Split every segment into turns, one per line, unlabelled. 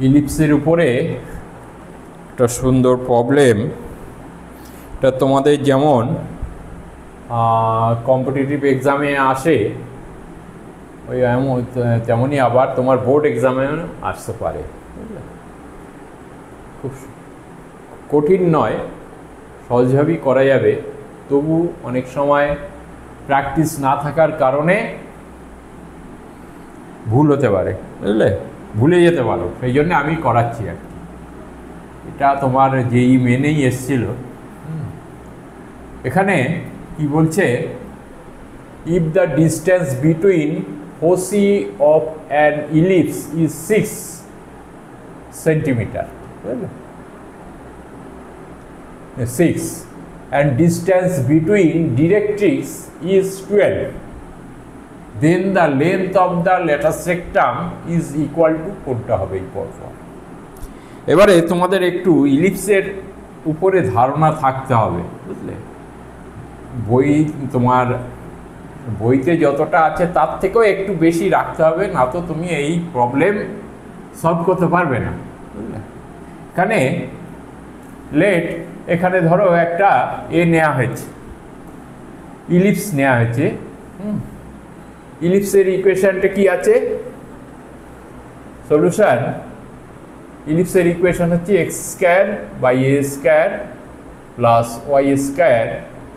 ইলিপসের উপরে একটা সুন্দর প্রবলেম। এটা তোমাদের যেমন কম্পিটিটিভ এক্সামে আসে ওই তেমনই আবার তোমার বোর্ড এক্সামে আসতে পারে। খুব কঠিন নয়, সহজভাবেই করা যাবে, তবু অনেক সময় প্র্যাকটিস না থাকার কারণে ভুল হতে পারে, বুঝলে, ভুলে যেতে পারো, সেই জন্য আমি করাচ্ছি আর কি। এটা তোমার যেই মেনেই এসছিল। এখানে কি বলছে, if the distance between foci of an ellipse is 6 centimeter, 6, and distance between directrix is 12, then the length of the lattice rectum is equal to কোনটা হবে এই পরপর। এবারে তোমাদের একটু ইলিপসের উপরে ধারণা থাকতে হবে, বুঝলে। বই তোমার বইতে যতটা আছে তার থেকেও একটু বেশি রাখতে হবে, না তো তুমি এই প্রবলেম সলভ করতে পারবে না, বুঝলে। এখানে লেট, এখানে ধরো একটা নেওয়া হয়েছে, ইলিপস নেওয়া হয়েছে। ইলিপসের ইকুয়েশনটা কি আছে? সলিউশন, ইলিপসের ইকুয়েশন হচ্ছে x square by a square plus y square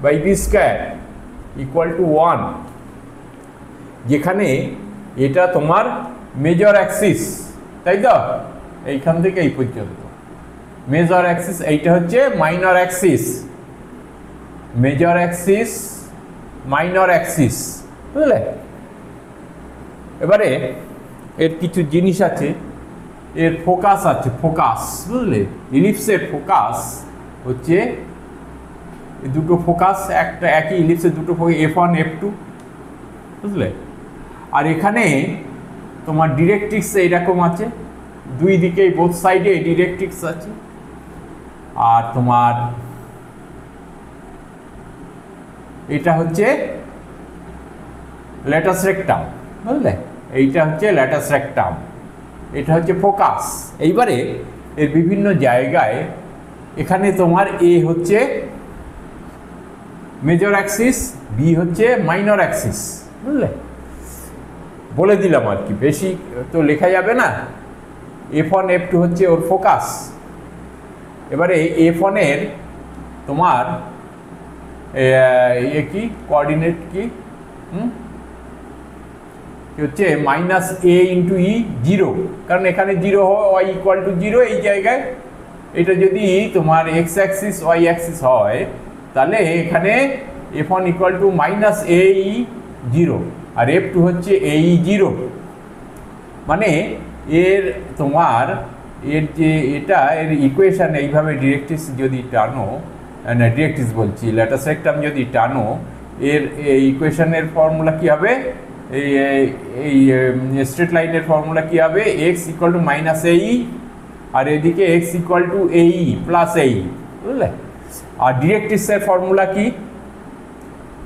by b square equal to 1, যেখানে এটা তোমার মেজর অ্যাক্সিস, তাই তো, এইখান থেকে এই পর্যন্ত মেজর অ্যাক্সিস, এইটা হচ্ছে minor Axis, major Axis minor Axis, বুঝলে। এবারে এর কিছু জিনিস আছে, এর ফোকাস আছে, ফোকাস, বুঝলে। ইলিপসের ফোকাস হচ্ছে দুটো ফোকাস, একটা একই ইলিপসের দুটো ফোকাস, F1 F2, বুঝলে। আর এখানে তোমার ডিরেক্ট্রিক্স এইরকম আছে, দুই দিকেই বোথ সাইডে ডিরেক্ট্রিক্স আছে। আর তোমার এটা হচ্ছে ল্যাটাস রেক্টাম, বুঝলে, এইটা হচ্ছে ল্যাটাস রেক্টাম, এটা হচ্ছে ফোকাস। এইবারে এর বিভিন্ন জায়গায়, এখানে তোমার এ হচ্ছে মেজর অ্যাক্সিস, বি হচ্ছে মাইনর অ্যাক্সিস, বুঝলে। বলে দিলাম আর কি, বেশি তো লেখা যাবে না। F1 F2 হচ্ছে ওর ফোকাস। এবারে F1 এর তোমার কি কোঅর্ডিনেট কি হচ্ছে মাইনাস এ ইন্টু ই, 0, কারণ এখানে 0 হয়, ওয়াই ইকুয়াল টু 0 এই জায়গায়। এটা যদি তোমার এক্স অ্যাক্সিস ওয়াই অ্যাক্সিস হয়, তাহলে এখানে F1 equal to minus a e 0 আর F2 হচ্ছে এ ই 0, মানে এর তোমার এর যে এটা এর ইকুয়েশন এইভাবে ডিরেক্ট্রিক্স যদি টানো, না ডিরেক্ট্রিক্স বলছি, ল্যাটাস রেক্টাম যদি টানো, এর ইকুয়েশনের ফর্মুলা কি হবে, এই স্ট্রেট লাইনের ফর্মুলা কি হবে, x equal to minus a e, আর এদিকে x equal to a e plus a e, বুঝলে। আর ডিরেক্ট্রিক্সের ফর্মুলা কি?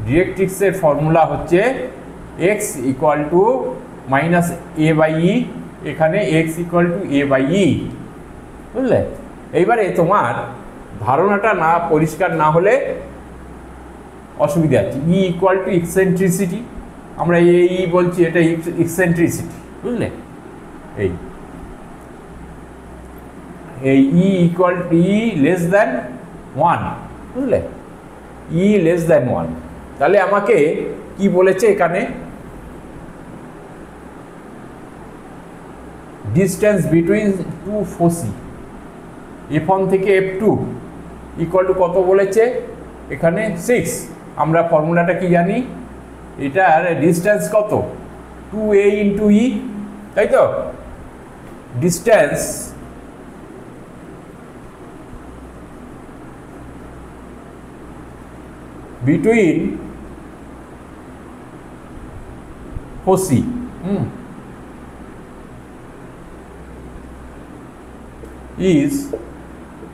ডিরেক্ট্রিক্সের ফর্মুলা হচ্ছে x equal to minus a by e, এখানে x equal to a by e, বুঝলে। এইবারে তোমার ধারণাটা না পরিষ্কার না হলে অসুবিধা আছে। ই ইকুয়াল টু এক্সেন্ট্রিসিটি, আমরা এই বলছি, এটা এক্সেন্ট্রিসিটি, বুঝলে। এই ই ইকুয়াল টু ই লেস দ্যান 1, বুঝলে, ই লেস দ্যান 1। তাহলে আমাকে কি বলেছে এখানে, distance between two foci, F1 থেকে F2 ইকুয়াল টু কত বলেছে এখানে, 6। আমরা ফর্মুলাটা কি জানি, এটার ডিস্টেন্স কত, 2a ইন্টু ই, তাই তো। Distance between foci is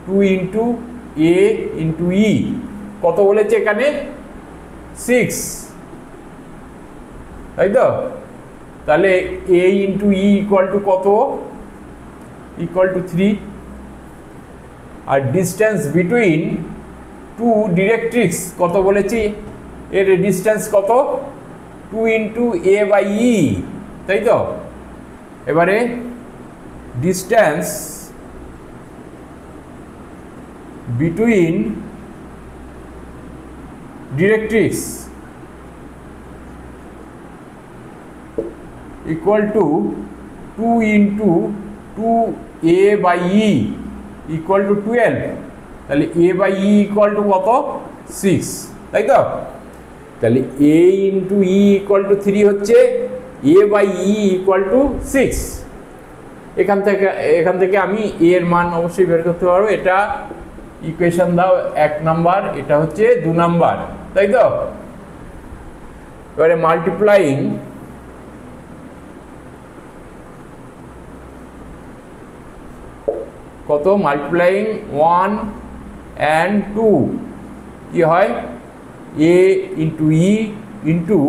2 into a into e, কত বলেছে এখানে, 6, তাই তো। তাহলে a into e equal to কত, ইকুয়াল টু 3 আর ডিস্টেন্স বিটুইন টু ডিরেক্ট্রিক্স কত বলেছি এর ডিস্টেন্স কত 2 ইন্টু এ বাই ই তাই তো এবারে distance between directrix equal to 2 into 2 a by e equal to 12 তাহলে a by e equal to কত 6 তাই তো তাহলে a into e equal to 3 হচ্ছে a by e equal to 6 এখান থেকে আমি এ এর মান অবশ্যই বের করতে পারবো এটা ইকুয়েশন দাও 1 নাম্বার এটা হচ্ছে 2 নাম্বার তাই তো এবারে মাল্টিপ্লাইং কত মাল্টিপ্লাইং 1 and 2 কি হয় a into e into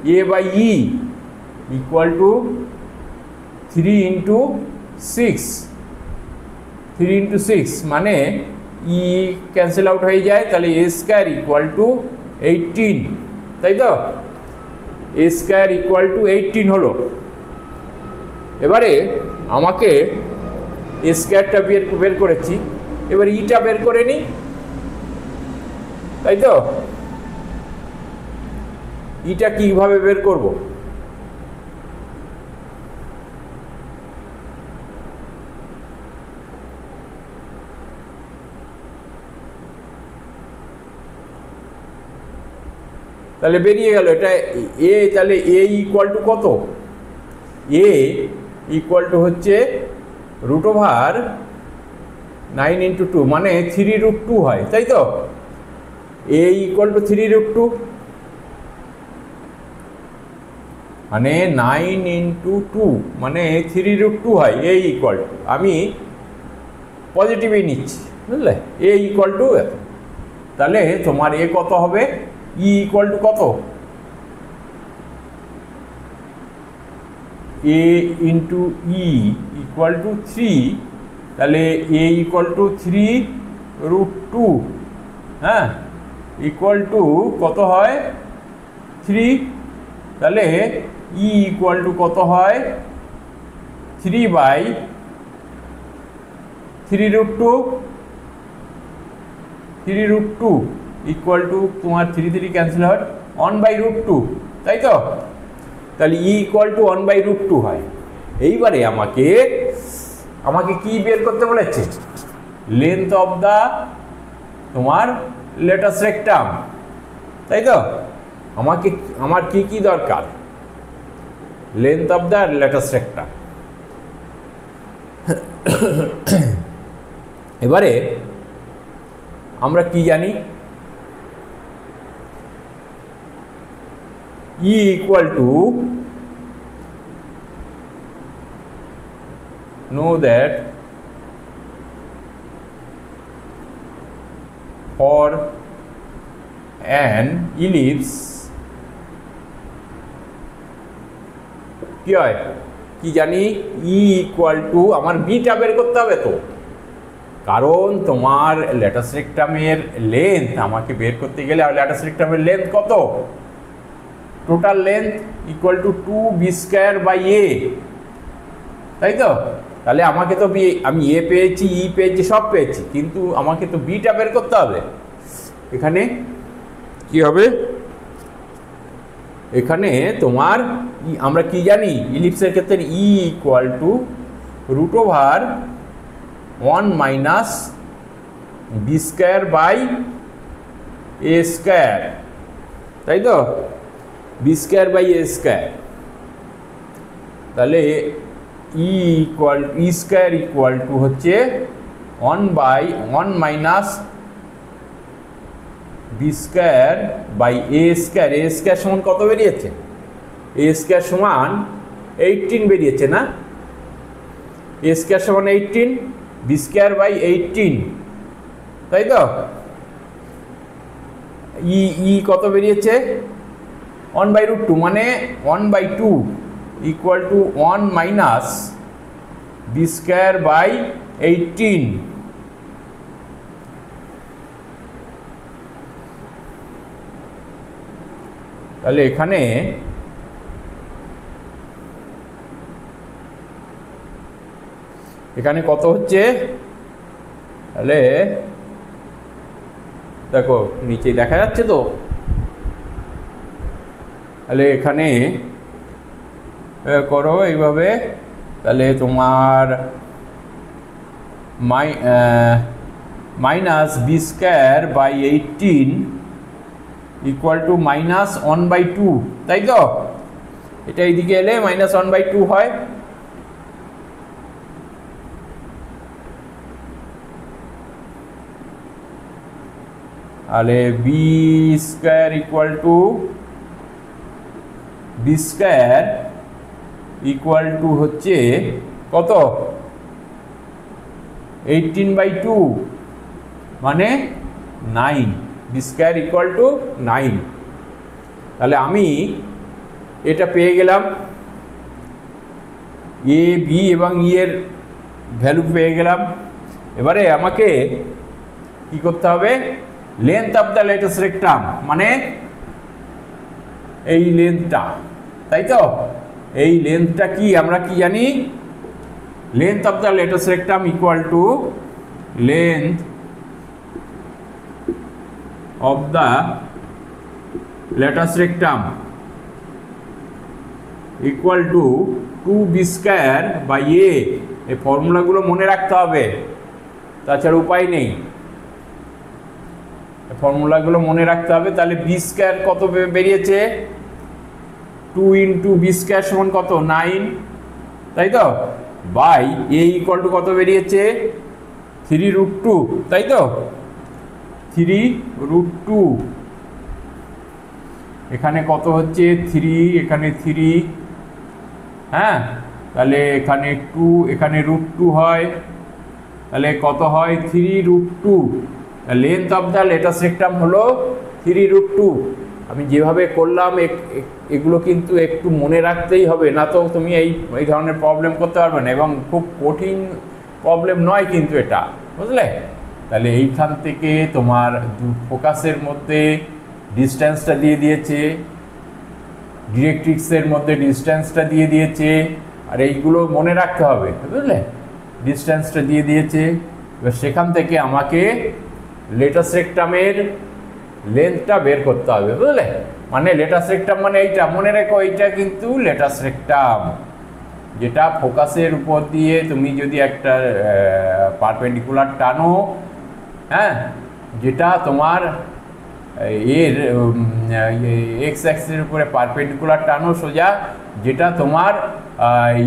a by e equal to 3 into 6 3 into 6 মানে e ক্যান্সেল আউট হয়ে যায় তাহলে a স্কয়ার ইকুয়াল টু 18 তাই তো a স্কয়ার ইকুয়াল টু 18 হলো এবারে আমাকে a স্কয়ারটা বের করেছি এবার ইটা বের করে নিই তাই তো ইটা কিভাবে বের করব তাহলে বেরিয়ে গেল এটা এ তাহলে এ ইকুয়াল টু কত এ ইকুয়াল টু হচ্ছে রুট ওভার 9 ইন্টু 2 মানে 3 রুট 2 হয় তাই তো এ ইকুয়াল টু 3 রুট 2 মানে 9 ইন্টু 2 মানে 3 রুট 2 হয় এ ইকুয়াল টু আমি পজিটিভই নিচ্ছি বুঝলে এ ইকুয়াল টু তাহলে তোমার এ কত হবে ই ইকুয়াল টু কত এ ইন্টু ই ইকুয়াল টু 3 তাহলে এ ইকুয়াল টু 3 রুট 2 হ্যাঁ ইকুয়াল টু কত হয় 3 তাহলে ই ইকুয়াল টু কত হয় 3 by 3 root 2 3 root 2 equal to তোমার 3 3 ক্যান্সেল হয় 1 বাই রুট 2 তাই তো তাহলে e equal to 1 by root 2 হয় এইবারে আমাকে কি বের করতে বলেছে লেন্থ অফ দা তোমার লেটাস রেক্টাম তাই তো আমার কি দরকার length of the latus rectum এবারে আমরা কি জানি E equal to know that for an ellipse কি হয় কি জানি E equal to আমার বিটা বের করতে হবে তো কারণ তোমার ল্যাটাস রেক্টামের লেন্থ আমাকে বের করতে গেলে ল্যাটাস রেক্টামের লেন্থ কত total length equal to 2 b square by a তাই তো তাহলে আমাকে তো আমি এ পেয়েছি ই পেয়েছি সব পেয়েছি কিন্তু আমাকে তো বিটা বের করতে হবে এখানে কি হবে এখানে তোমার আমরা কি জানি ইলিপসের ক্ষেত্রে e equal to root over 1 minus b square by a square তাই তো b square by a square তাহলে ই স্কয়ার ইকুয়াল টু হচ্ছে 1 by 1 minus b square by a square সমান কত বেরিয়েছে এ স্কয়ার সমান 18 বেরিয়েছে না এ স্কয়ার সমান 18 বি স্কয়ার বাই 18 তাই তো ই কত বেরিয়েছে 1 বাই রুট 2 মানে 1 by 2 equal to 1 minus b square by 18। তাহলে এখানে কত হচ্ছে? তাহলে দেখো নিচে দেখা যাচ্ছে তো। তাহলে এখানে করো এইভাবে, তাহলে তোমার minus b square by 18 equal to -1/2, তাই তো? এটা এইদিকে এলে -1/2 হয়। তাহলে বি স্কোয়ার ইকুয়াল টু হচ্ছে কত? 18/2 মানে 9। B square equal to 9। তাহলে আমি এটা পেয়ে গেলাম, এ বি এবং ই এর ভ্যালু পেয়ে গেলাম। এবারে আমাকে কি করতে হবে? Length of the lattice rectum, মানে এই লেন্থটা, তাই তো? এই লেন্থটা কি আমরা কি জানি? Length of the lattice rectum equal to length of the latus rectum equal to 2b square by a। এই ফর্মুলাগুলো মনে রাখতে হবে, তাছাড়া উপায় নেই। ফর্মুলাগুলো মনে রাখতে হবে। তাহলে বি স্কোয়ার কত বেরিয়েছে? 2 ইন্টু বি স্কোয়ার সমান কত? 9, তাই তো? বাই এ ইকুয়াল টু কত বেরিয়েছে? 3√2, তাই তো? 3√2। এখানে কত হচ্ছে? 3, এখানে 3, হ্যাঁ। তাহলে এখানে 2, এখানে √2 হয়, তাহলে কত হয়? 3√2। লেন্থ অফ দ্য ল্যাটাস রেক্টাম হলো 3√2। আমি যেভাবে করলাম এগুলো কিন্তু একটু মনে রাখতেই হবে, না তো তুমি এই ধরনের প্রবলেম করতে পারবে না, এবং খুব কঠিন প্রবলেম নয় কিন্তু এটা, বুঝলে? তাহলে এইখান থেকে তোমার ফোকাসের মধ্যে ডিস্টেন্সটা দিয়ে দিয়েছে, ডিরেক্ট্রিক্সের মধ্যে ডিস্টেন্সটা দিয়ে দিয়েছে, আর এইগুলো মনে রাখতে হবে, বুঝলে? ডিস্টেন্সটা দিয়ে দিয়েছে। এবার সেখান থেকে আমাকে ল্যাটাস রেক্টামের লেন্থটা বের করতে হবে, বুঝলে? মানে ল্যাটাস রেক্টাম মানে এইটা মনে রেখো, এইটা কিন্তু ল্যাটাস রেক্টাম, যেটা ফোকাসের উপর দিয়ে তুমি যদি একটা পারপেন্ডিকুলার টানো, হ্যাঁ, যেটা তোমার এর এক্স অ্যাক্সিসের উপরে পারপেন্ডিকুলার টানো সোজা, যেটা তোমার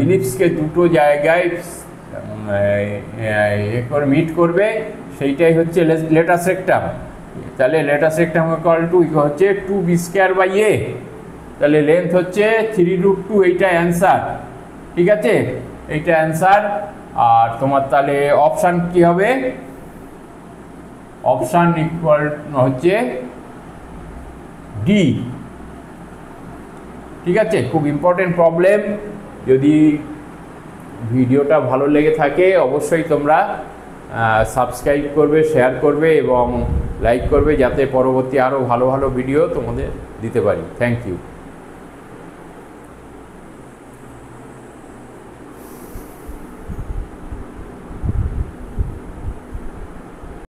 ইলিপসকে দুটো জায়গায় মিট করবে, সেইটাই হচ্ছে ল্যাটাস রেক্টাম। তাহলে ল্যাটাস রেক্টাম ইকুয়াল টু হচ্ছে 2b স্কোয়ার বাই এ। তাহলে লেন্থ হচ্ছে 3√2, এইটা অ্যান্সার, ঠিক আছে? এইটা অ্যান্সার। আর তোমার তাহলে অপশান কি হবে? অপশান ইকুয়াল হচ্ছে ডি, ঠিক আছে? খুব ইম্পর্টেন্ট প্রবলেম। যদি ভিডিওটা ভালো লেগে থাকে অবশ্যই তোমরা সাবস্ক্রাইব করবে, শেয়ার করবে এবং লাইক করবে, যাতে পরবর্তী আরও ভালো ভালো ভিডিও তোমাদের দিতে পারি। Thank you.